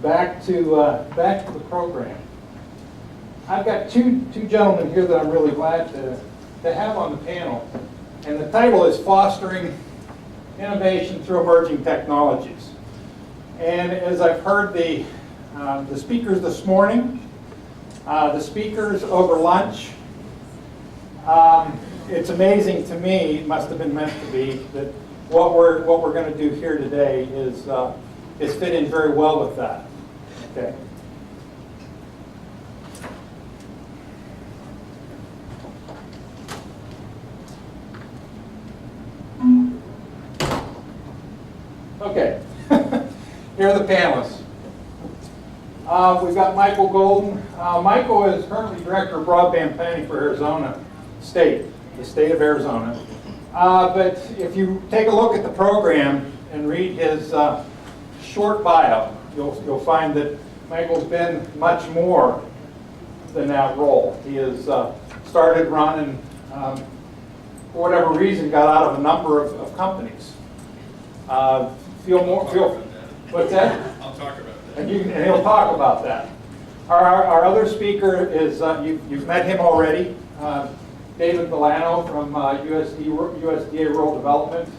back to the program. I've got two gentlemen here that I'm really glad to have on the panel, and the title is Fostering Innovation Through Emerging Technologies. And as I've heard the speakers this morning, the speakers over lunch, it's amazing to me, it must have been meant to be, that what we're going to do here today is fit in very well with that. Okay. Okay. Here are the panelists. We've got Michael Golden. Michael is currently Director of Broadband Planning for Arizona State, the state of Arizona. But if you take a look at the program and read his short bio, you'll find that Michael's been much more than that role. He has started running, for whatever reason, got out of a number of companies. What's that? I'll talk about that. And he'll talk about that. Our other speaker is, you've met him already, David Villano from USDA Rural Development.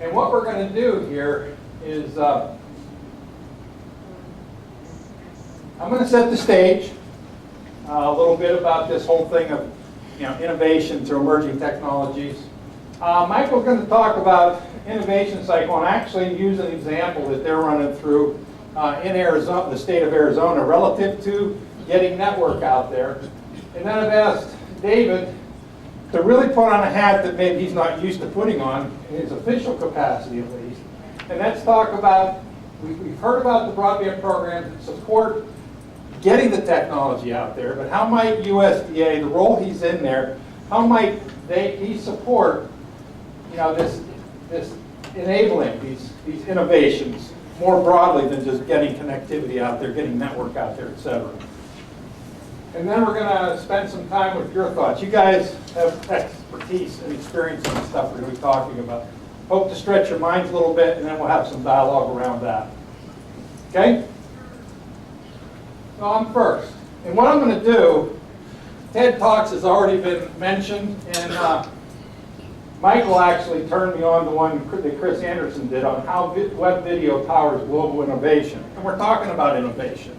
And what we're going to do here is, I'm going to set the stage, a little bit about this whole thing of innovation through emerging technologies. Michael's going to talk about innovation cycle and actually use an example that they're running through in Arizona, the state of Arizona, relative to getting network out there. And then I've asked David to really put on a hat that maybe he's not used to putting on in his official capacity at least. And let's talk about, we've heard about the broadband programs that support getting the technology out there, but how might USDA, the role he's in there, how might he support this enabling these innovations more broadly than just getting connectivity out there, getting network out there, etc. And then we're going to spend some time with your thoughts. You guys have expertise and experience in the stuff we're going to be talking about. Hope to stretch your minds a little bit, and then we'll have some dialogue around that. Okay? So I'm first. And what I'm going to do, TED Talks has already been mentioned, and Michael actually turned me on to one that Chris Anderson did on how web video powers global innovation. And we're talking about innovation.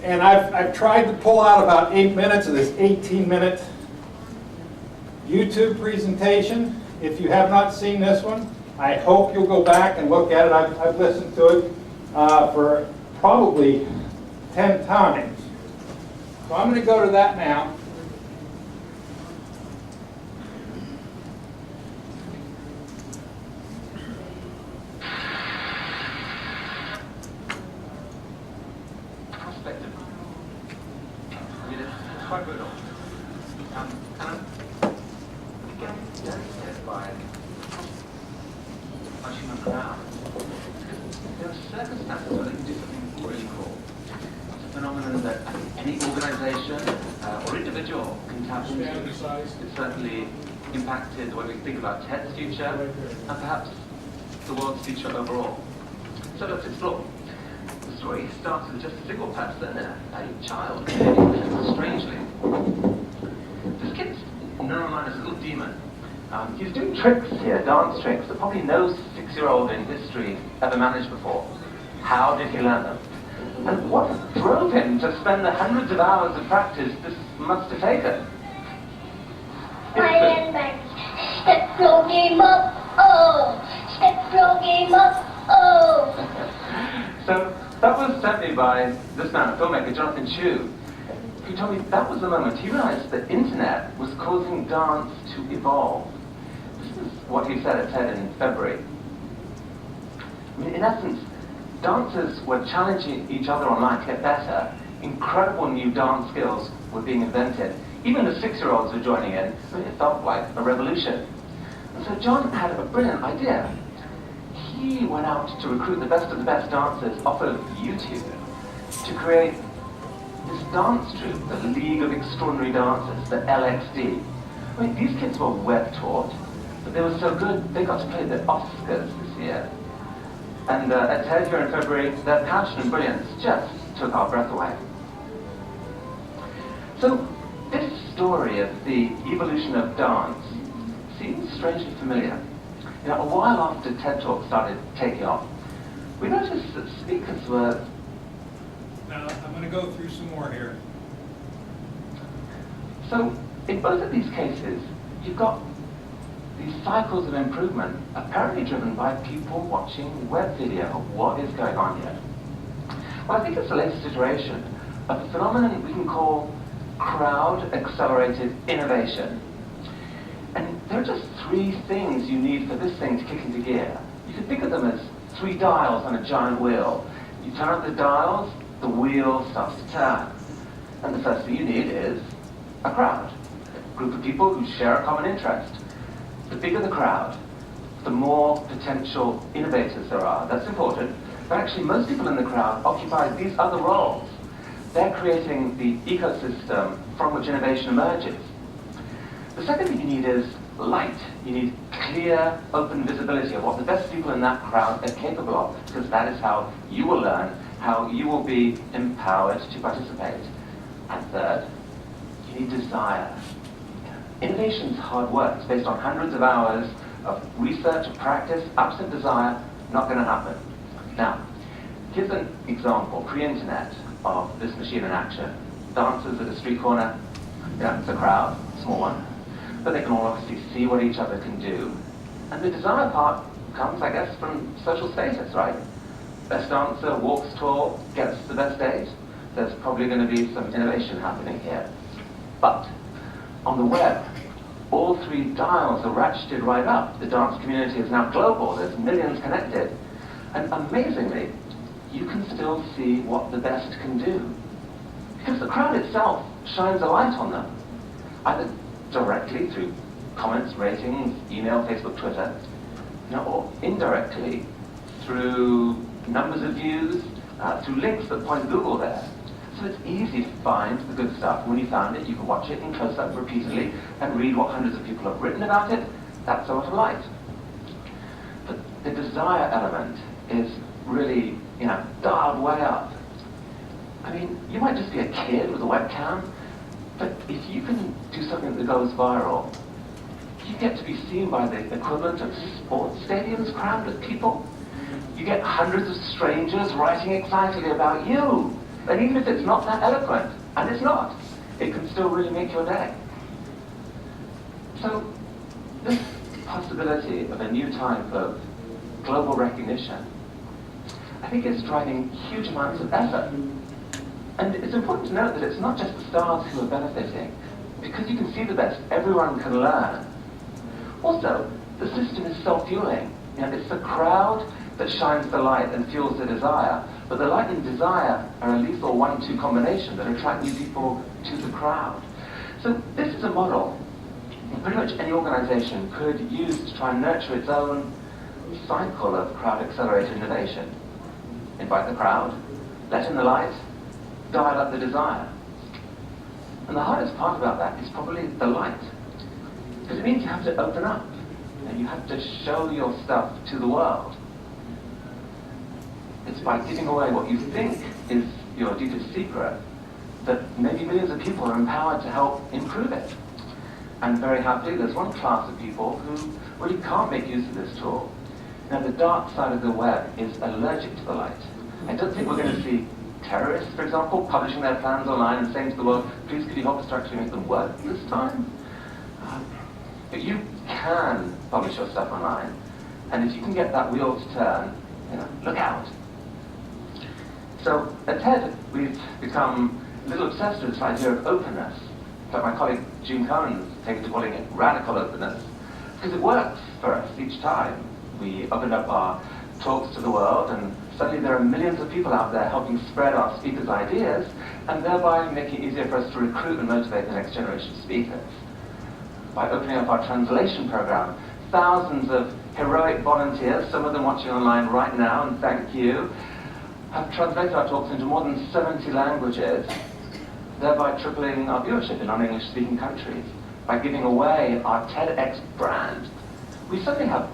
And I've tried to pull out about 8 minutes of this 18-minute YouTube presentation. If you have not seen this one, I hope you'll go back and look at it. I've listened to it for probably 10 times. So I'm going to go to that now. There are circumstances where they can do something really cool. It's a phenomenon that any organization or individual can tap into. It's certainly impacted the way we think about TED's future and perhaps the world's future overall. So let's explore. The story starts with just a single person, a child, strangely. This kid's known as a little demon. He's doing tricks here, dance tricks, that probably no 6-year-old in history ever managed before. How did he learn them? And what drove him to spend the hundreds of hours of practice this must have taken? Step bro game up, oh! Step bro game up, oh! So that was sent me by this man, filmmaker Jonathan Chu. He told me that was the moment he realized that internet was causing dance to evolve. This is what he said at TED in February. I mean, in essence, dancers were challenging each other online to get better. Incredible new dance skills were being invented. Even the 6-year-olds were joining in. I mean, it felt like a revolution. And so John had a brilliant idea. He went out to recruit the best of the best dancers off of YouTube to create this dance troupe, the League of Extraordinary Dancers, the LXD. I mean, these kids were web taught, but they were so good, they got to play the Oscars this year. And at TED here in February, their passion and brilliance just took our breath away. So this story of the evolution of dance seems strangely familiar. You know, a while after TED Talk started taking off, we noticed that speakers were... Now, I'm going to go through some more here. So, in both of these cases, you've got these cycles of improvement apparently driven by people watching web video of what is going on here. Well, I think it's the latest iteration of a phenomenon we can call crowd-accelerated innovation. And there are just three things you need for this thing to kick into gear. You can think of them as three dials on a giant wheel. You turn up the dials, the wheel starts to turn. And the first thing you need is a crowd, a group of people who share a common interest. The bigger the crowd, the more potential innovators there are. That's important. But actually, most people in the crowd occupy these other roles. They're creating the ecosystem from which innovation emerges. The second thing you need is light. You need clear, open visibility of what the best people in that crowd are capable of, because that is how you will learn, how you will be empowered to participate. And third, you need desire. Innovation's hard work. It's based on hundreds of hours of research and practice. Absent desire, not going to happen. Now, here's an example, pre-internet, of this machine in action. Dancers at a street corner, it's a crowd, small one, but they can all obviously see what each other can do. And the desire part comes, I guess, from social status, right? Best dancer walks tall, gets the best date. There's probably going to be some innovation happening here. But on the web, all three dials are ratcheted right up. The dance community is now global. There's millions connected. And amazingly, you can still see what the best can do. Because the crowd itself shines a light on them, either directly through comments, ratings, email, Facebook, Twitter, or indirectly through numbers of views, through links that point to Google there. So it's easy to find the good stuff. When you found it, you can watch it in close-up repeatedly and read what hundreds of people have written about it. That's a lot of light. But the desire element is really, dialed way up. I mean, you might just be a kid with a webcam, but if you can do something that goes viral, you get to be seen by the equivalent of sports stadiums crammed with people. You get hundreds of strangers writing excitedly about you. And even if it's not that eloquent, and it's not, it can still really make your day. So, this possibility of a new type of global recognition, I think it's driving huge amounts of effort. And it's important to note that it's not just the stars who are benefiting. Because you can see the best, everyone can learn. Also, the system is self-fueling. It's the crowd that shines the light and fuels the desire. But the light and desire are a lethal 1-2 combination that attract new people to the crowd. So this is a model pretty much any organization could use to try and nurture its own cycle of crowd-accelerated innovation. Invite the crowd, let in the light, dial up the desire. And the hardest part about that is probably the light. Because it means you have to open up, and you have to show your stuff to the world. It's by giving away what you think is your deepest secret that maybe millions of people are empowered to help improve it. And very happily, there's one class of people who really can't make use of this tool. Now, the dark side of the web is allergic to the light. I don't think we're going to see terrorists, for example, publishing their plans online and saying to the world, please could you help us to actually make them work this time? But you can publish your stuff online. And if you can get that wheel to turn, look out. So at TED, we've become a little obsessed with this idea of openness. In fact, my colleague June Cohen's taken to calling it radical openness, because it works for us each time. We opened up our talks to the world, and suddenly there are millions of people out there helping spread our speakers' ideas, and thereby making it easier for us to recruit and motivate the next generation of speakers. By opening up our translation program, thousands of heroic volunteers, some of them watching online right now, and thank you, have translated our talks into more than 70 languages, thereby tripling our viewership in non-English speaking countries. By giving away our TEDx brand, we suddenly have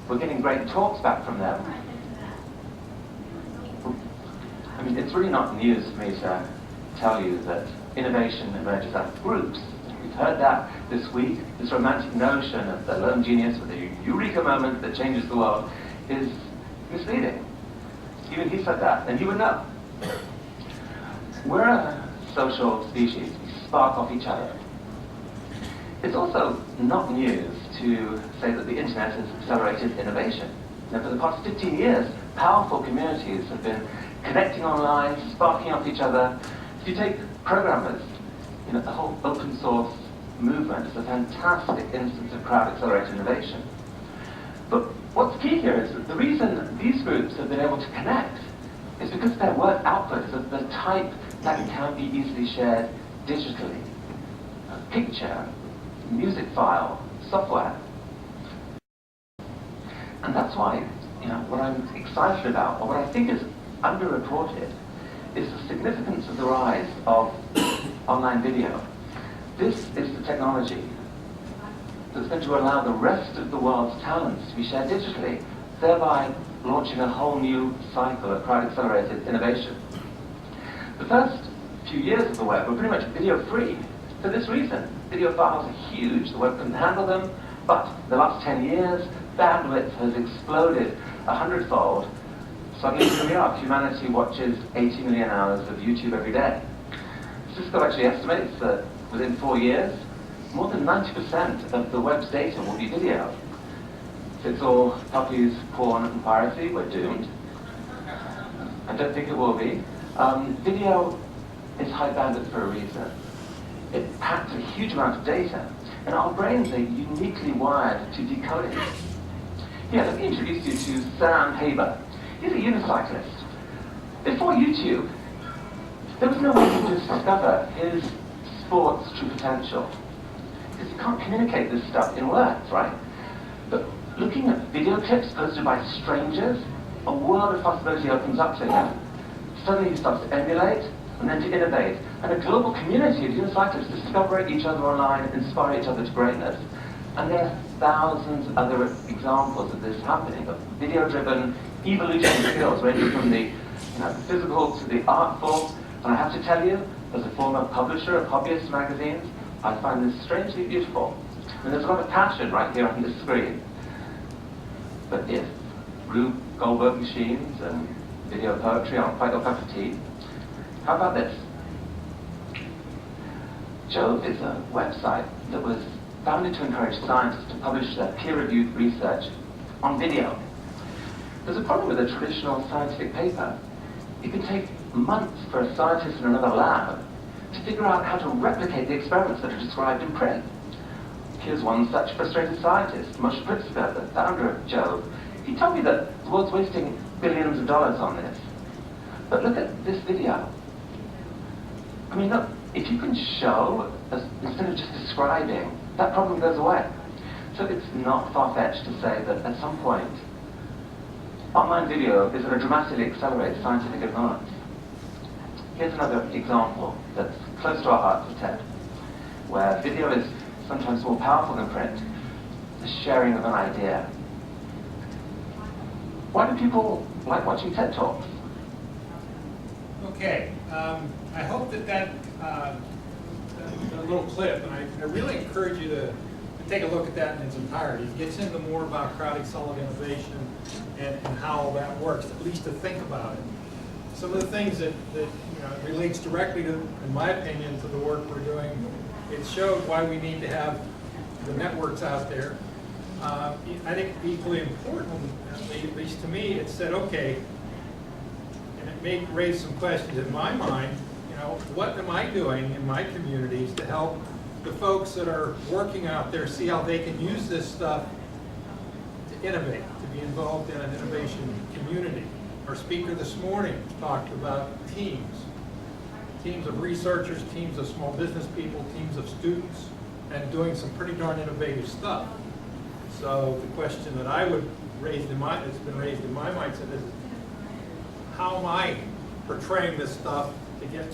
We're getting great talks back from them. I mean, it's really not news for me to tell you that innovation emerges out of groups. We've heard that this week. This romantic notion of the lone genius with a eureka moment that changes the world is misleading. Even he said that, and you would know. We're a social species. We spark off each other. It's also not news to say that the internet has accelerated innovation. Now, for the past 15 years, powerful communities have been connecting online, sparking off each other. If you take programmers, the whole open source movement is a fantastic instance of crowd-accelerated innovation. But what's key here is that the reason these groups have been able to connect is because their work output is of the type that can be easily shared digitally. A picture, music file, software. And that's why, what I'm excited about, or what I think is underreported, is the significance of the rise of online video. This is the technology that's going to allow the rest of the world's talents to be shared digitally, thereby launching a whole new cycle of crowd-accelerated innovation. The first few years of the web were pretty much video-free. For this reason, video files are huge, the web couldn't handle them, but in the last 10 years, bandwidth has exploded 100-fold. Suddenly, here we are, humanity watches 80 million hours of YouTube every day. Cisco actually estimates that within 4 years, more than 90% of the web's data will be video. If it's all puppies, porn, and piracy, we're doomed. I don't think it will be. Video is high bandwidth for a reason. It packs a huge amount of data, and our brains are uniquely wired to decode it. Here, let me introduce you to Sam Haber. He's a unicyclist. Before YouTube, there was no way to discover his sport's true potential. Because you can't communicate this stuff in words, right? But looking at video clips posted by strangers, a world of possibility opens up to him. Suddenly he starts to emulate, and then to innovate. And a global community of unicyclists discover each other online, inspire each other to greatness. And there are thousands of other examples of this happening, of video-driven evolution skills, ranging from the physical to the artful. And I have to tell you, as a former publisher of hobbyist magazines, I find this strangely beautiful. And there's a lot of passion right here on this screen. But if Rube Goldberg machines and video poetry aren't quite your cup of tea, how about this? Jove is a website that was founded to encourage scientists to publish their peer-reviewed research on video. There's a problem with a traditional scientific paper. It can take months for a scientist in another lab to figure out how to replicate the experiments that are described in print. Here's one such frustrated scientist, Moshe Pritzker, the founder of Jove. He told me that the world's wasting billions of dollars on this. But look at this video. I mean, look, if you can show, instead of just describing, that problem goes away. So it's not far-fetched to say that at some point, online video is going to dramatically accelerate scientific advance. Here's another example that's close to our hearts at TED, where video is sometimes more powerful than print, the sharing of an idea. Why do people like watching TED Talks? Okay, I hope that little clip, and I really encourage you to take a look at that in its entirety. It gets into more about crowd-accelerated innovation and how that works, at least to think about it. Some of the things that relates directly to, in my opinion, to the work we're doing, it showed why we need to have the networks out there. I think equally important, at least to me, it said, okay, and it may raise some questions in my mind, what am I doing in my communities to help the folks that are working out there see how they can use this stuff to innovate, to be involved in an innovation community. Our speaker this morning talked about teams of researchers, teams of small business people, teams of students, and doing some pretty darn innovative stuff. So the question that I would raise that's been raised in my mindset is, how am I portraying this stuff to get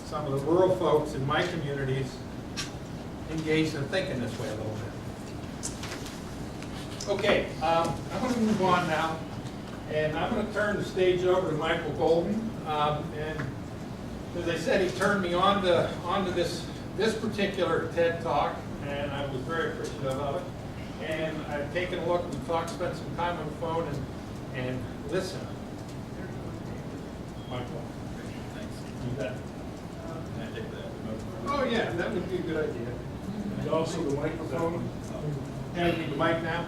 some of the rural folks in my communities engaged in thinking this way a little bit? Okay, I'm going to move on now, and I'm going to turn the stage over to Michael Golden. And as I said, he turned me onto this particular TED Talk, and I was very appreciative of it. And I've taken a look, we've talked, spent some time on the phone, and listened. Michael. Thanks. You bet. Can I take that? Oh, yeah, that would be a good idea. And also the microphone. Can I need the mic now?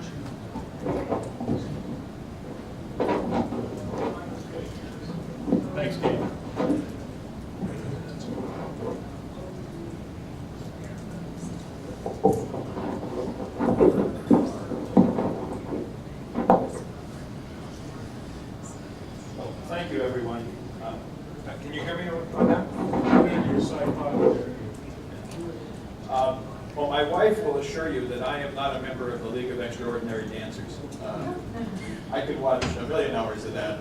Thanks, Dave. Thank you, everyone. Can you hear me on that? Your side pocket. Well, my wife will assure you that I am not a member of the League of Extraordinary Dancers. I could watch a million hours of that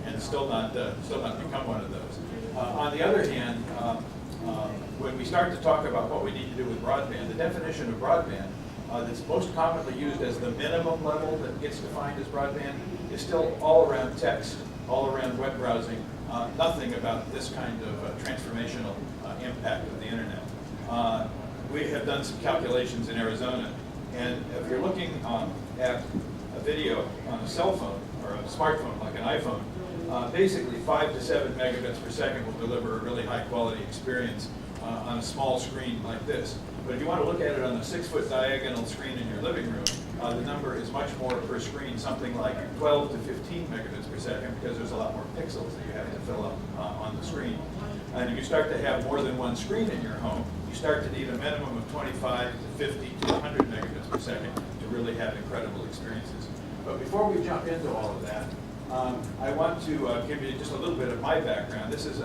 and still not become one of those. On the other hand, when we start to talk about what we need to do with broadband, the definition of broadband that's most commonly used as the minimum level that gets defined as broadband is still all around text, all around web browsing, nothing about this kind of transformational impact of the internet. We have done some calculations in Arizona, and if you're looking at a video on a cell phone or a smartphone like an iPhone, basically 5 to 7 megabits per second will deliver a really high quality experience on a small screen like this. But if you want to look at it on a 6-foot diagonal screen in your living room, the number is much more per screen, something like 12 to 15 megabits per second, because there's a lot more pixels that you have to fill up on the screen. And if you start to have more than one screen in your home, you start to need a minimum of 25 to 50 to 100 megabits per second to really have incredible experiences. But before we jump into all of that, I want to give you just a little bit of my background. This is,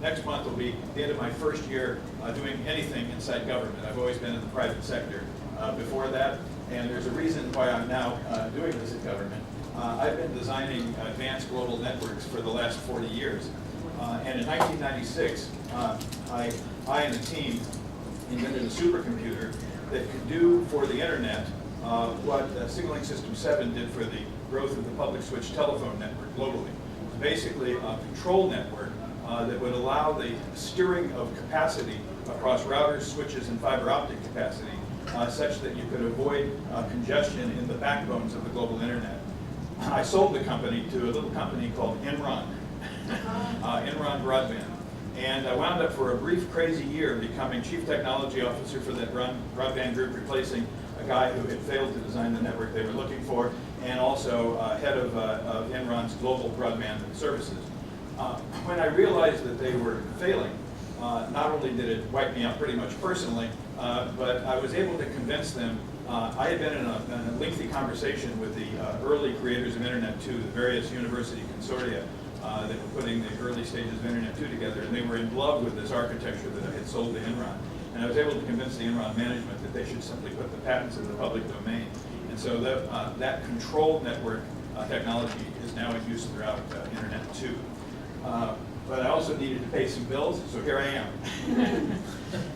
next month will be the end of my first year doing anything inside government. I've always been in the private sector before that, and there's a reason why I'm now doing this in government. I've been designing advanced global networks for the last 40 years. And in 1996, I and a team invented a supercomputer that could do for the internet what Signaling System 7 did for the growth of the public switch telephone network globally. It's basically a control network that would allow the steering of capacity across routers, switches, and fiber optic capacity such that you could avoid congestion in the backbones of the global internet. I sold the company to a little company called Enron. Enron Broadband. And I wound up for a brief, crazy year becoming Chief Technology Officer for that broadband group, replacing a guy who had failed to design the network they were looking for, and also head of Enron's global broadband services. When I realized that they were failing, not only did it wipe me out pretty much personally, but I was able to convince them. I had been in a lengthy conversation with the early creators of Internet 2, the various university consortia that were putting the early stages of Internet 2 together, and they were in love with this architecture that I had sold to Enron. And I was able to convince the Enron management that they should simply put the patents in the public domain. And so that controlled network technology is now in use throughout Internet 2. But I also needed to pay some bills, so here I am.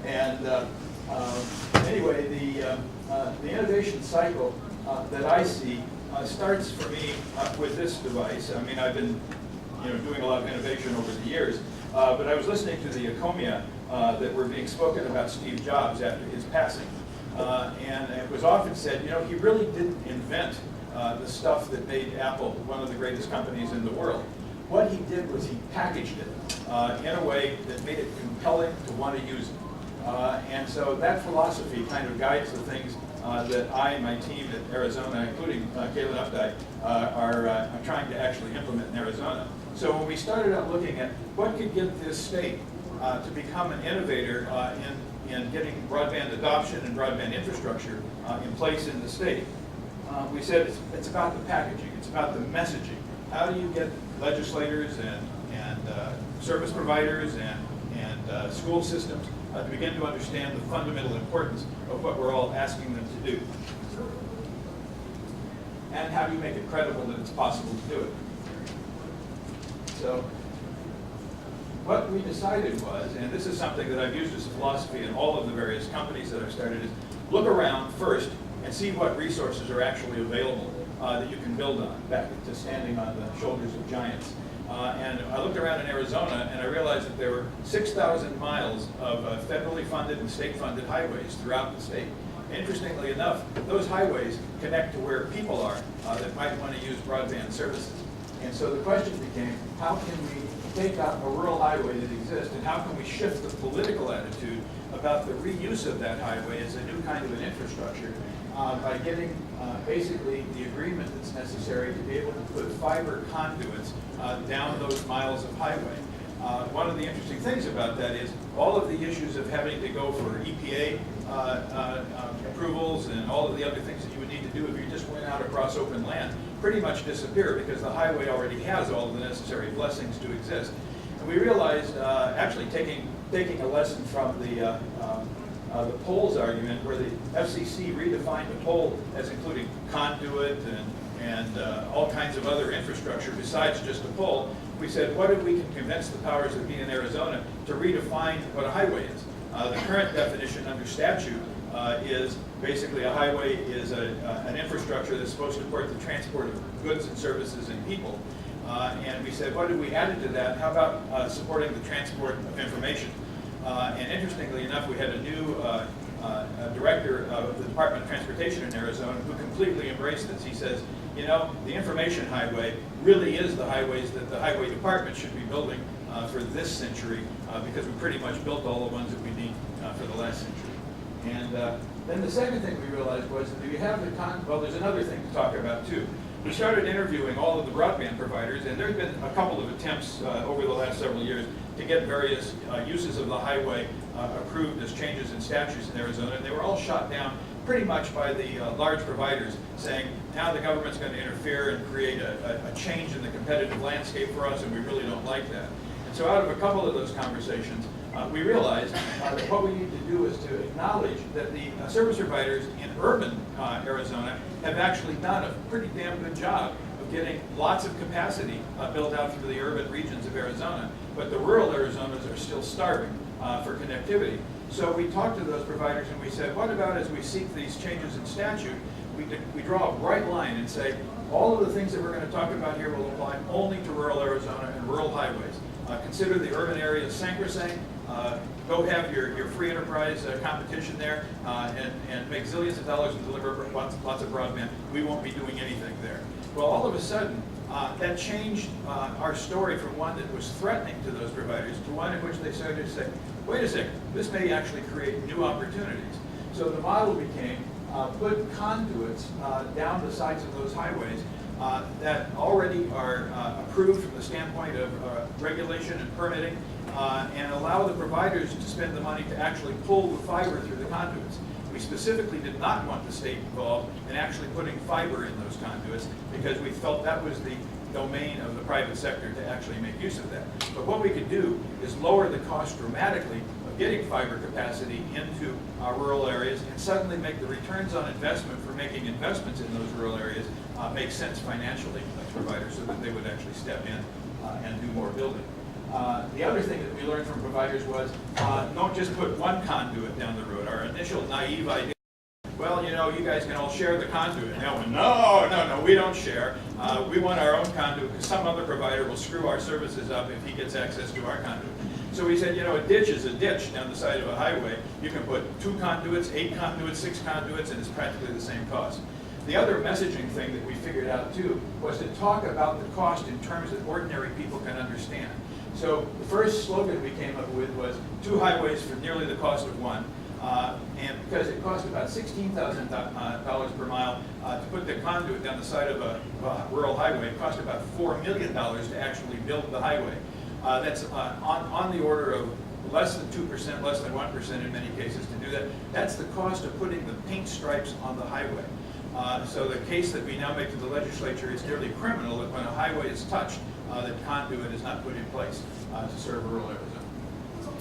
And anyway, the innovation cycle that I see starts for me with this device. I mean, I've been doing a lot of innovation over the years, but I was listening to the Acomia that were being spoken about Steve Jobs after his passing. And it was often said, he really didn't invent the stuff that made Apple one of the greatest companies in the world. What he did was he packaged it in a way that made it compelling to want to use it. And so that philosophy kind of guides the things that I and my team at Arizona, including Kayla Updike, are trying to actually implement in Arizona. So when we started out looking at what could get this state to become an innovator in getting broadband adoption and broadband infrastructure in place in the state, we said it's about the packaging, it's about the messaging. How do you get legislators and service providers and school systems to begin to understand the fundamental importance of what we're all asking them to do? And how do you make it credible that it's possible to do it? So what we decided was, and this is something that I've used as a philosophy in all of the various companies that I've started, is look around first and see what resources are actually available that you can build on, back to standing on the shoulders of giants. And I looked around in Arizona and I realized that there were 6,000 miles of federally funded and state-funded highways throughout the state. Interestingly enough, those highways connect to where people are that might want to use broadband services. And so the question became, how can we take out a rural highway that exists, and how can we shift the political attitude about the reuse of that highway as a new kind of an infrastructure by getting basically the agreement that's necessary to be able to put fiber conduits down those miles of highway. One of the interesting things about that is all of the issues of having to go for EPA approvals and all of the other things that you would need to do if you just went out across open land pretty much disappear, because the highway already has all of the necessary blessings to exist. And we realized, actually taking a lesson from the poles argument, where the FCC redefined the pole as including conduit and all kinds of other infrastructure besides just a pole. We said, what if we can convince the powers that be in Arizona to redefine what a highway is? The current definition under statute is basically a highway is an infrastructure that's supposed to support the transport of goods and services and people. And we said, what if we added to that? How about supporting the transport of information? And interestingly enough, we had a new director of the Department of Transportation in Arizona who completely embraced this. He says, you know, the information highway really is the highways that the highway department should be building for this century, because we pretty much built all the ones that we need for the last century. And then the second thing we realized was, do you have the well, there's another thing to talk about too. We started interviewing all of the broadband providers, and there's been a couple of attempts over the last several years to get various uses of the highway approved as changes in statutes in Arizona, and they were all shot down pretty much by the large providers, saying, now the government's going to interfere and create a change in the competitive landscape for us, and we really don't like that. And so out of a couple of those conversations, we realized that what we need to do is to acknowledge that the service providers in urban Arizona have actually done a pretty damn good job of getting lots of capacity built out through the urban regions of Arizona, but the rural Arizonas are still starving for connectivity. So we talked to those providers and we said, what about as we seek these changes in statute, we draw a bright line and say, all of the things that we're going to talk about here will apply only to rural Arizona and rural highways. Consider the urban areas sacrosanct. Go have your free enterprise competition there and make zillions of dollars and deliver lots of broadband. We won't be doing anything there. Well, all of a sudden, that changed our story from one that was threatening to those providers to one in which they started to say, wait a second, this may actually create new opportunities. So the model became put conduits down the sides of those highways that already are approved from the standpoint of regulation and permitting, and allow the providers to spend the money to actually pull the fiber through the conduits. We specifically did not want the state involved in actually putting fiber in those conduits, because we felt that was the domain of the private sector to actually make use of that. But what we could do is lower the cost dramatically of getting fiber capacity into our rural areas, and suddenly make the returns on investment for making investments in those rural areas make sense financially to providers, so that they would actually step in and do more building. The other thing that we learned from providers was, don't just put one conduit down the road. Our initial naive idea, well, you know, you guys can all share the conduit. And they went, no, we don't share. We want our own conduit, because some other provider will screw our services up if he gets access to our conduit. So we said, you know, a ditch is a ditch down the side of a highway. You can put 2 conduits, 8 conduits, 6 conduits, and it's practically the same cost. The other messaging thing that we figured out too was to talk about the cost in terms that ordinary people can understand. So the first slogan we came up with was 2 highways for nearly the cost of 1. And because it cost about $16,000 per mile to put the conduit down the side of a rural highway, it cost about $4 million to actually build the highway. That's on the order of less than 2%, less than 1% in many cases to do that. That's the cost of putting the paint stripes on the highway. So the case that we now make to the legislature is nearly criminal that when a highway is touched, that conduit is not put in place to serve rural Arizona.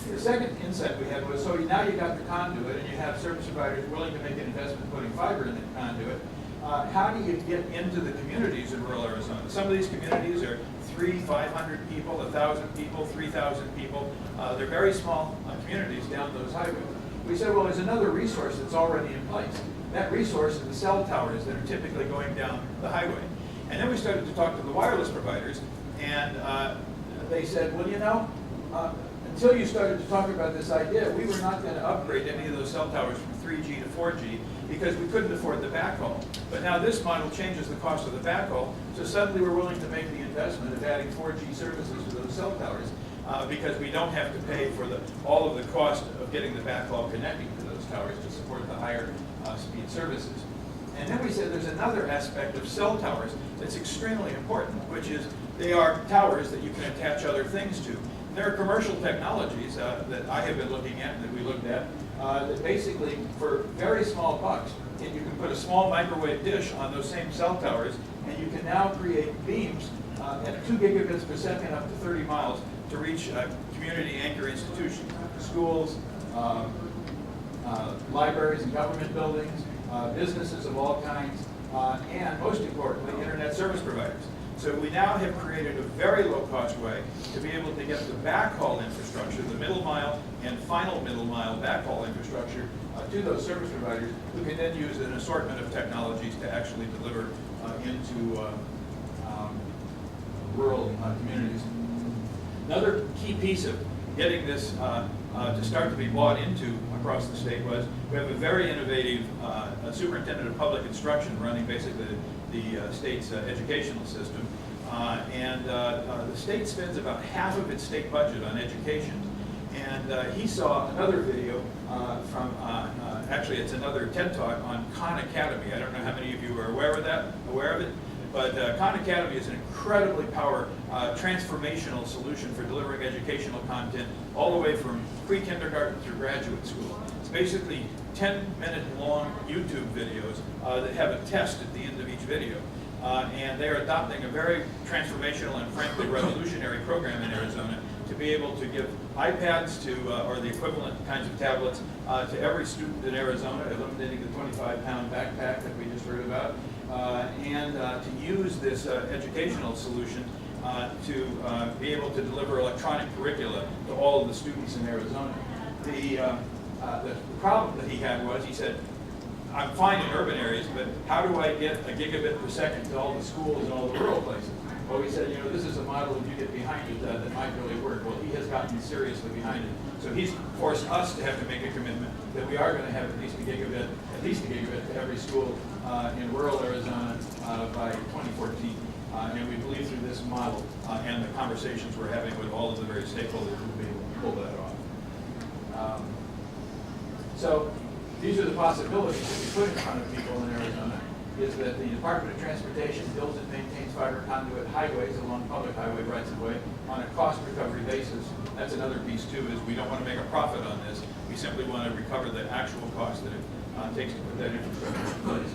The second insight we had was, so now you got the conduit and you have service providers willing to make an investment putting fiber in the conduit. How do you get into the communities in rural Arizona? Some of these communities are 300, 500 people, 1,000 people, 3,000 people. They're very small communities down those highways. We said, well, there's another resource that's already in place. That resource is the cell towers that are typically going down the highway. And then we started to talk to the wireless providers, and they said, well, you know, until you started to talk about this idea, we were not going to upgrade any of those cell towers from 3G to 4G because we couldn't afford the backhaul. But now this model changes the cost of the backhaul, so suddenly we're willing to make the investment of adding 4G services to those cell towers because we don't have to pay for all of the cost of getting the backhaul connecting to those towers to support the higher speed services. And then we said there's another aspect of cell towers that's extremely important, which is they are towers that you can attach other things to. There are commercial technologies that I have been looking at, that we looked at, that basically, for very small bucks, you can put a small microwave dish on those same cell towers, and you can now create beams at 2 gigabits per second up to 30 miles to reach community anchor institutions, schools, libraries and government buildings, businesses of all kinds, and most importantly, internet service providers. So we now have created a very low-cost way to be able to get the backhaul infrastructure, the middle mile and final middle mile backhaul infrastructure to those service providers who can then use an assortment of technologies to actually deliver into rural communities. Another key piece of getting this to start to be bought into across the state was we have a very innovative superintendent of public instruction running basically the state's educational system. The state spends about half of its state budget on education. And he saw another video from, actually it's another TED Talk on Khan Academy. I don't know how many of you are aware of it. But Khan Academy is an incredibly transformational solution for delivering educational content all the way from pre-kindergarten through graduate school. It's basically 10-minute long YouTube videos that have a test at the end of each video. And they're adopting a very transformational and frankly revolutionary program in Arizona to be able to give iPads to, or the equivalent kinds of tablets, to every student in Arizona, eliminating the 25-pound backpack that we just heard about. And to use this educational solution to be able to deliver electronic curricula to all of the students in Arizona. The problem that he had was, he said, I'm fine in urban areas, but how do I get a gigabit per second to all the schools and all the rural places? Well, we said, you know, this is a model, if you get behind it, that might really work. Well, he has gotten seriously behind it. So he's forced us to have to make a commitment that we are going to have at least a gigabit to every school in rural Arizona by 2014. And we believe through this model and the conversations we're having with all of the various stakeholders, we'll be able to pull that off. So these are the possibilities that we put in front of people in Arizona, is that the Department of Transportation builds and maintains fiber conduit highways along public highway rights-of-way on a cost recovery basis. That's another piece too, is we don't want to make a profit on this. We simply want to recover the actual cost that it takes to put that infrastructure in place.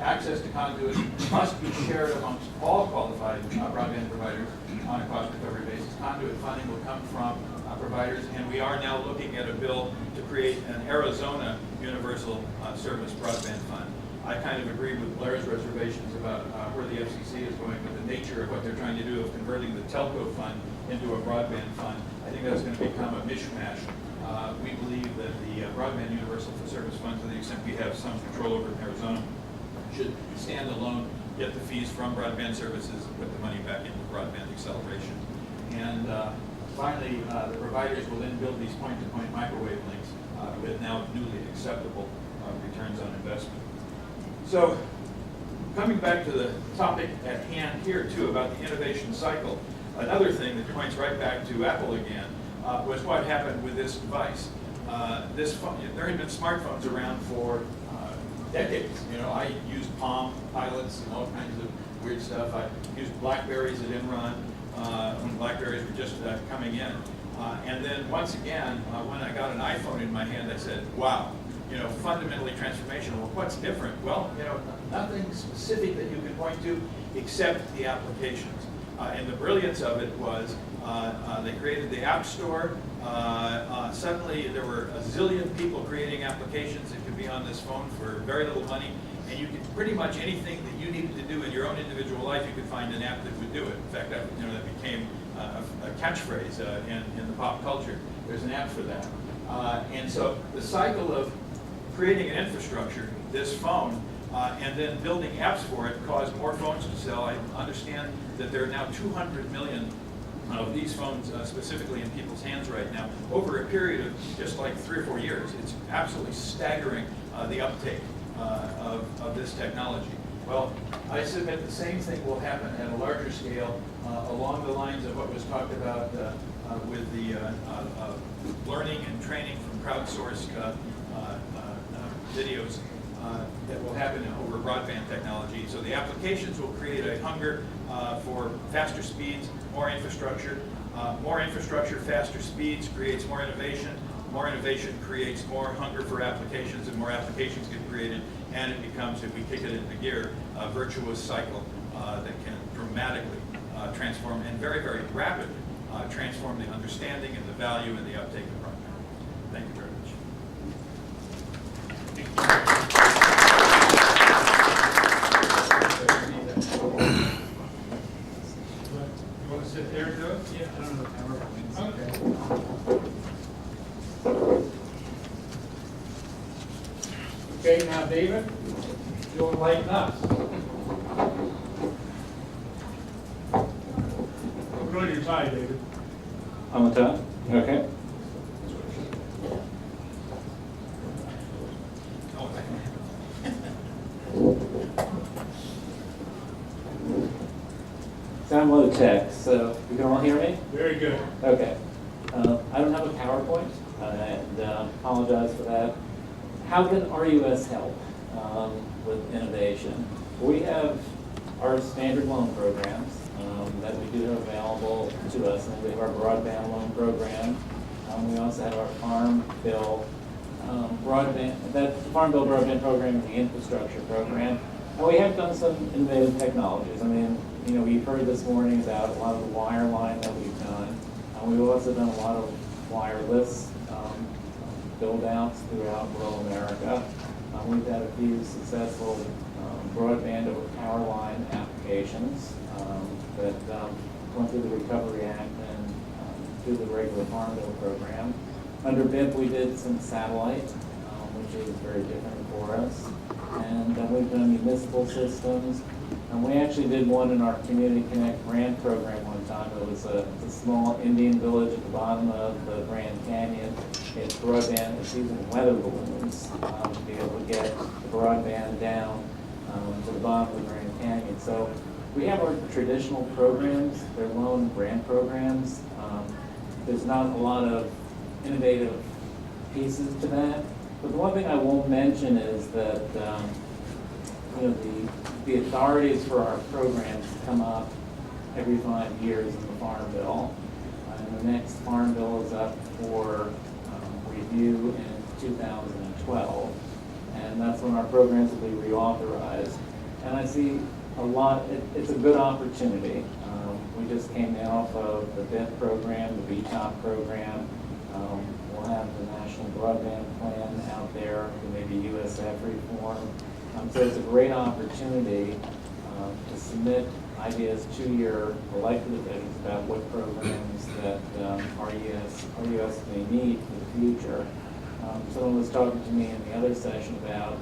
Access to conduit must be shared amongst all qualified broadband providers on a cost recovery basis. Conduit funding will come from providers, and we are now looking at a bill to create an Arizona Universal Service Broadband Fund. I kind of agree with Blair's reservations about where the FCC is going with the nature of what they're trying to do of converting the telco fund into a broadband fund. I think that's going to become a mishmash. We believe that the Broadband Universal Service Fund, to the extent we have some control over in Arizona, should stand alone, get the fees from broadband services, and put the money back into broadband acceleration. And finally, the providers will then build these point-to-point microwave links with now newly acceptable returns on investment. So, coming back to the topic at hand here too about the innovation cycle, another thing that points right back to Apple again was what happened with this device. There had been smartphones around for decades. You know, I used Palm Pilots and all kinds of weird stuff. I used Blackberries at Enron when Blackberries were just coming in. And then once again, when I got an iPhone in my hand, I said, wow, you know, fundamentally transformational. Well, what's different? Well, you know, nothing specific that you can point to except the applications. And the brilliance of it was they created the App Store. Suddenly there were a zillion people creating applications that could be on this phone for very little money. And you could pretty much anything that you needed to do in your own individual life, you could find an app that would do it. In fact, that became a catchphrase in the pop culture. There's an app for that. And so the cycle of creating an infrastructure this phone and then building apps for it cause more phones to sell. I understand that there are now 200 million of these phones specifically in people's hands right now over a period of just like 3 or 4 years. It's absolutely staggering the uptake of this technology. Well, I submit the same thing will happen at a larger scale along the lines of what was talked about with the learning and training from crowdsourced videos that will happen over broadband technology. So the applications will create a hunger for faster speeds, more infrastructure. More infrastructure, faster speeds creates more innovation. More innovation creates more hunger for applications, and more applications get created, and it becomes, if we kick it into gear, a virtuous cycle that can dramatically transform and very, very rapidly transform the understanding and the value and the uptake of broadband. Thank you very much. You want to sit there, Joe? Yeah, I don't know the Okay. Okay, now David, you'll enlighten us. Put on your tie, David. On the top? Okay. So I'm low tech, so you can all hear me? Very good. Okay. I don't have a PowerPoint, and apologize for that. How can RUS help with innovation? We have our standard loan programs that we do have available to us, and we have our broadband loan program. We also have our Farm Bill broadband, that Farm Bill broadband program and the infrastructure program. And we have done some innovative technologies. I mean, you know, we've heard this morning about a lot of the wireline that we've done. We've also done a lot of wireless build-outs throughout rural America. We've had a few successful broadband over power line applications that went through the Recovery Act and through the regular Farm Bill program. Under BIP, we did some satellite, which is very different for us. And we've done municipal systems. And we actually did one in our Community Connect grant program one time. It was a small Indian village at the bottom of the Grand Canyon. It's broadband, it's using weather balloons to be able to get the broadband down to the bottom of the Grand Canyon. So we have our traditional programs, they're loan grant programs. There's not a lot of innovative pieces to that. But the one thing I won't mention is that you know, the authorities for our programs come up every 5 years in the Farm Bill. And the next Farm Bill is up for review in 2012. And that's when our programs will be reauthorized. And I see a lot, it's a good opportunity. We just came off of the BIP program, the VTOP program. We'll have the National Broadband Plan out there, maybe USF reform. So it's a great opportunity to submit ideas to your elected officials about what programs that RUS may need for the future. Someone was talking to me in the other session about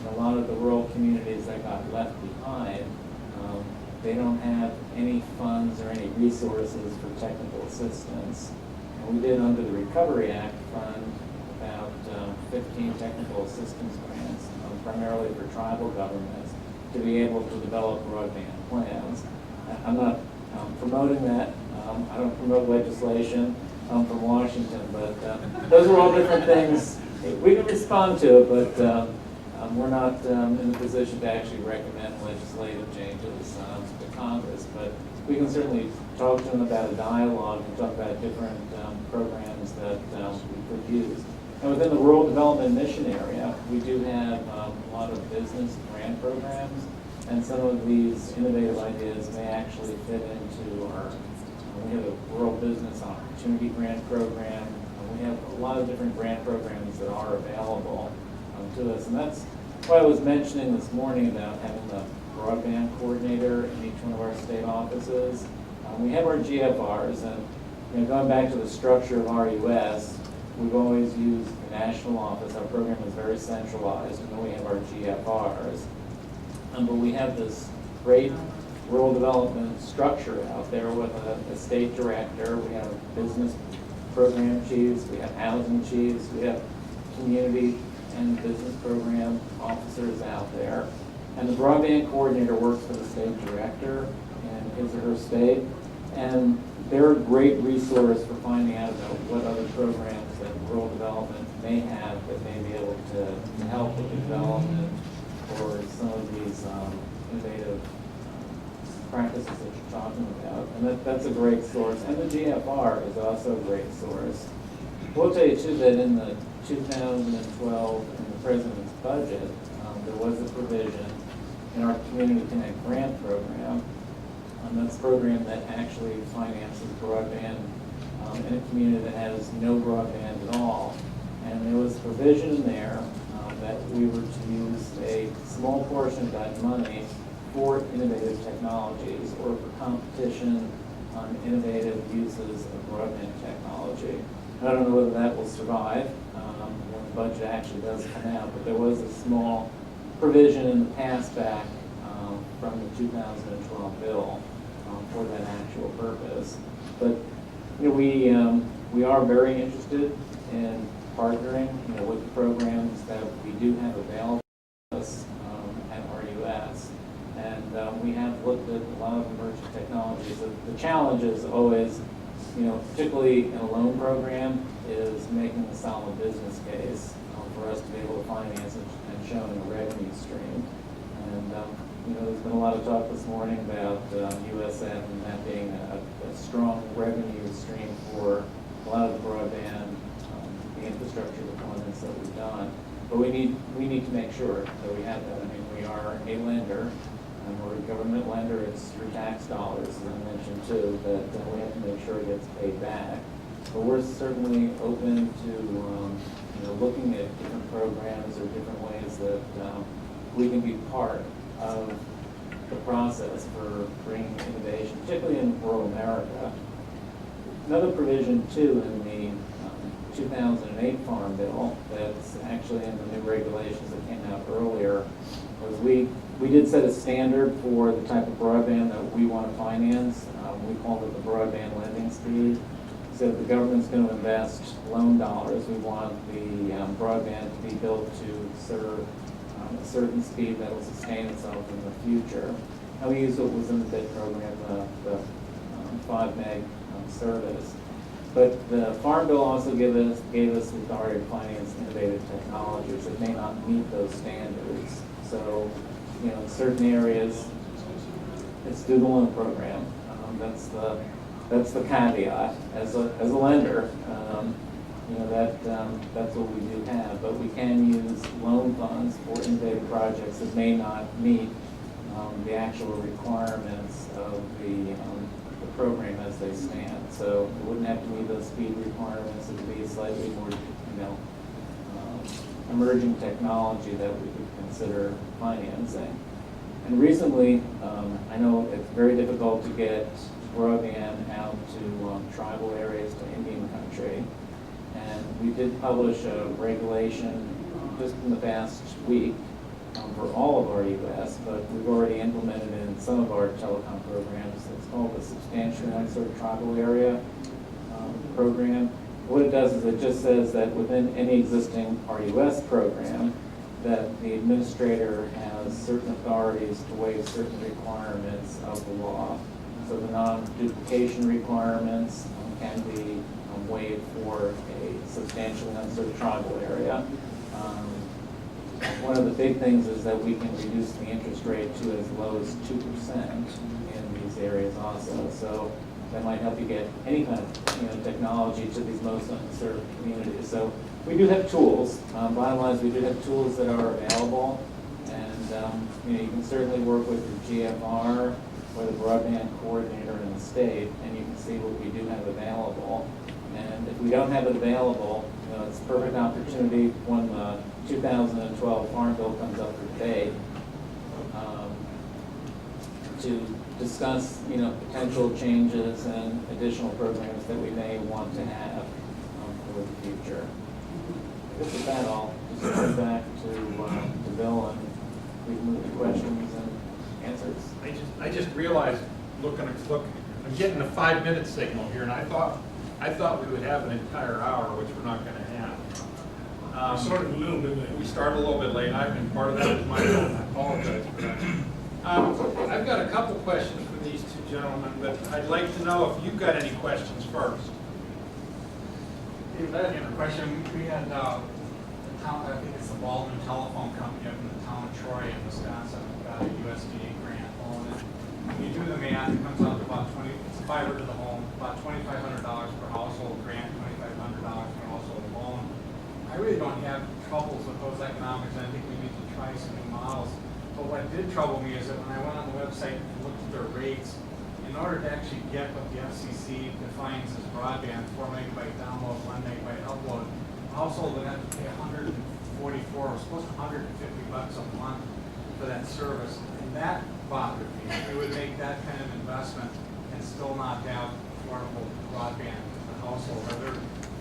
a lot of the rural communities that got left behind. They don't have any funds or any resources for technical assistance. And we did, under the Recovery Act, fund about 15 technical assistance grants, primarily for tribal governments, to be able to develop broadband plans. I'm not promoting that. I don't promote legislation from Washington, but those are all different things. We can respond to it, but we're not in the position to actually recommend legislative changes to Congress. But we can certainly talk to them about a dialogue and talk about different programs that we could use. And within the rural development mission area, we do have a lot of business grant programs, and some of these innovative ideas may actually fit into our, we have a rural business opportunity grant program. We have a lot of different grant programs that are available to us. And that's why I was mentioning this morning about having the broadband coordinator in each one of our state offices. We have our GFRs, and going back to the structure of RUS, we've always used the national office. Our program is very centralized, and then we have our GFRs. But we have this great rural development structure out there with a state director. We have business program chiefs, we have housing chiefs, we have community and business program officers out there. And the broadband coordinator works for the state director in his or her state. And they're a great resource for finding out about what other programs that rural development may have that may be able to help with the development or some of these innovative practices that you're talking about. And that's a great source. And the GFR is also a great source. We'll tell you too that in the 2012 in the President's budget, there was a provision in our Community Connect grant program. That's a program that actually finances broadband in a community that has no broadband at all. And there was provision in there that we were to use a small portion of that money for innovative technologies or for competition on innovative uses of broadband technology. I don't know whether that will survive when the budget actually does come out, but there was a small provision in the pass back from the 2012 bill for that actual purpose. But we are very interested in partnering with the programs that we do have available to us at RUS. And we have looked at a lot of emerging technologies. The challenge is always, particularly in a loan program, is making a solid business case for us to be able to finance and showing a revenue stream. And there's been a lot of talk this morning about USF and that being a strong revenue stream for a lot of the broadband, the infrastructure deployments that we've done. But we need to make sure that we have that. I mean, we are a lender, and we're a government lender. It's through tax dollars, as I mentioned too, that we have to make sure it gets paid back. But we're certainly open to looking at different programs or different ways that we can be part of the process for bringing innovation, particularly in rural America. Another provision too in the 2008 Farm Bill that's actually in the new regulations that came out earlier was we did set a standard for the type of broadband that we want to finance. We called it the broadband lending speed. So if the government's going to invest loan dollars, we want the broadband to be built to serve a certain speed that will sustain itself in the future. And we used what was in the BID program, the 5 meg service. But the Farm Bill also gave us the authority to finance innovative technologies that may not meet those standards. So, in certain areas, it's through the loan program. That's the caveat as a lender. That's what we do have. But we can use loan funds for innovative projects that may not meet the actual requirements of the program as they stand. So it wouldn't have to meet those speed requirements. It would be a slightly more, emerging technology that we could consider financing. And recently, I know it's very difficult to get broadband out to tribal areas, to Indian country. And we did publish a regulation just in the past week for all of our US, but we've already implemented it in some of our telecom programs. It's called the Substantially Unserved Tribal Area program. What it does is it just says that within any existing RUS program, that the administrator has certain authorities to waive certain requirements of the law. So the non-duplication requirements can be waived for a substantially unserved tribal area. One of the big things is that we can reduce the interest rate to as low as 2% in these areas also. So that might help you get any kind of technology to these most unserved communities. So we do have tools. Bottom line is we do have tools that are available, and you can certainly work with your GFR or the broadband coordinator in the state, and you can see what we do have available. And if we don't have it available, it's a perfect opportunity when the 2012 Farm Bill comes up for debate to discuss, potential changes and additional programs that we may want to have with the future. I guess with that, I'll just turn back to Bill, and we can move to questions and answers. I just realized, look, I'm getting a 5-minute signal here, and I thought we would have an entire hour, which we're not gonna have. We started a little bit late. We started a little bit late, and part of that was my fault, I apologize for that. I've got a couple questions for these two gentlemen, but I'd like to know if you've got any questions first. Dave, I have a question. We had the town, I think it's the Baldwin Telephone Company up in the town of Troy in Wisconsin, got a USDA grant on it. When you do the math, it comes out to about it's fiber to the home, about $2,500 per household grant, $2,500 per household loan. I really don't have troubles with those economics, and I think we need to try some new models. But what did trouble me is that when I went on the website and looked at their rates, in order to actually get what the FCC defines as broadband, 4 megabyte download, 1 megabyte upload, a household would have to pay $144, or supposed to $150 a month for that service. And that bothered me. We would make that kind of investment and still not have affordable broadband for the household. Are there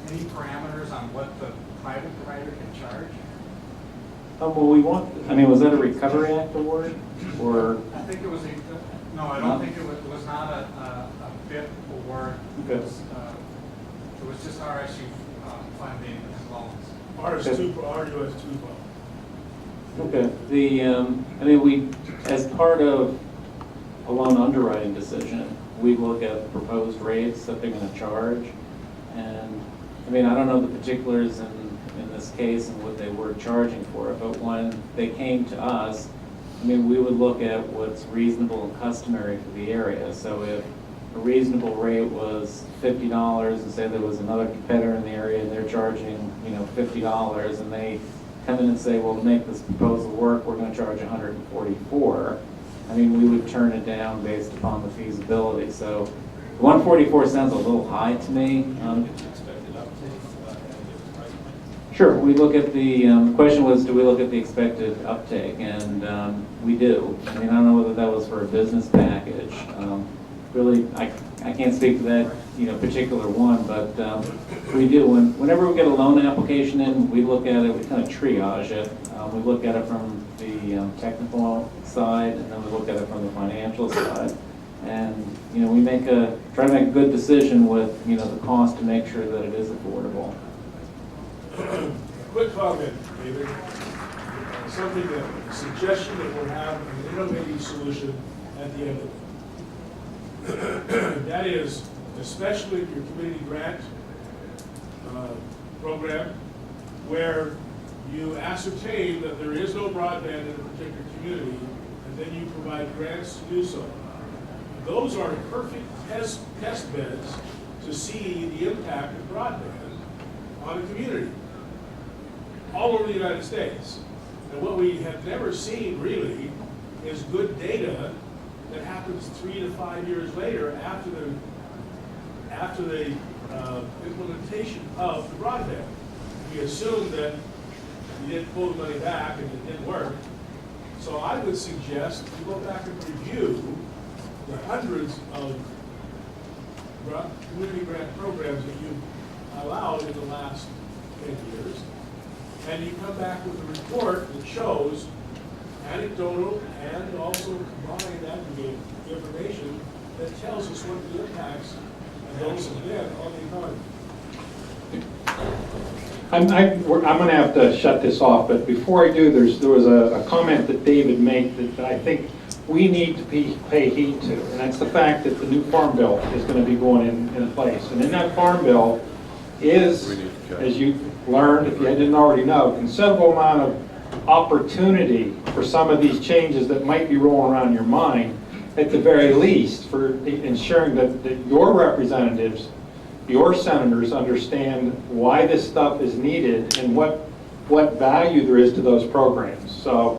any parameters on what the private provider can charge? Well, was that a Recovery Act award, or? I think it was no, I don't think it was not a BIP award. Okay. It was just RSU funding and loans. RUS 2 Okay. We, as part of a loan underwriting decision, we look at proposed rates that they're going to charge. And, I don't know the particulars in this case and what they were charging for it, but when they came to us, we would look at what's reasonable and customary for the area. So if a reasonable rate was $50, and say there was another competitor in the area and they're charging, $50, and they come in and say, well, to make this proposal work, we're going to charge $144. We would turn it down based upon the feasibility. So 144 sounds a little high to me. Sure, we look at the question was, do we look at the expected uptake? And we do. I don't know whether that was for a business package. Really, I can't speak to that particular one, but we do. Whenever we get a loan application in, we look at it, we kind of triage it. We look at it from the technical side, and then we look at it from the financial side. And we try to make a good decision with the cost to make sure that it is affordable. Quick comment, David. Something a suggestion that we'll have an innovative solution at the end of it. That is, especially your community grant program, where you ascertain that there is no broadband in a particular community, and then you provide grants to do so. Those are perfect test beds to see the impact of broadband on a community all over the United States. And what we have never seen really is good data that happens 3 to 5 years later after the implementation of the broadband. We assume that you didn't pull the money back and it didn't work. So I would suggest you go back and review the hundreds of community grant programs that you've allowed in the last 10 years, and you come back with a report that shows anecdotal and also combined aggregate information that tells us what the impacts of those have been on the economy. I'm going to have to shut this off, but before I do, there was a comment that David made that I think we need to pay heed to, and that's the fact that the new Farm Bill is going to be going in place. And in that Farm Bill is, as you learned, if you didn't already know, a considerable amount of opportunity for some of these changes that might be rolling around your mind, at the very least, for ensuring that your representatives, your senators, understand why this stuff is needed and what value there is to those programs. So